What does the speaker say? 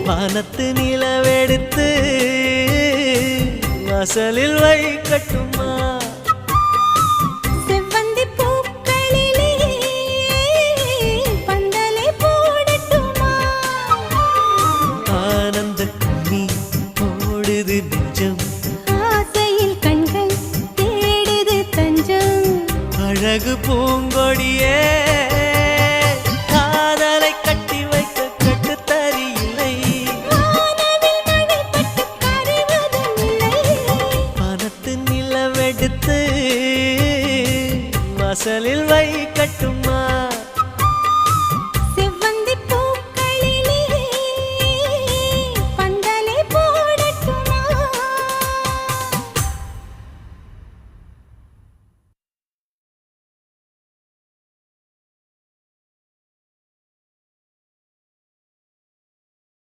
வானத்து நிலவெடுத்து வாசலில் வைக்கட்டுமா செவ்வந்தி பூக்களிலே பந்தலை போடட்டுமா ஆனந்த கண்ணீர் ஓடுது நெஞ்சம் ஆசையில் கண்கள் தேடுது தஞ்சம் அழகு பூங்கொடியே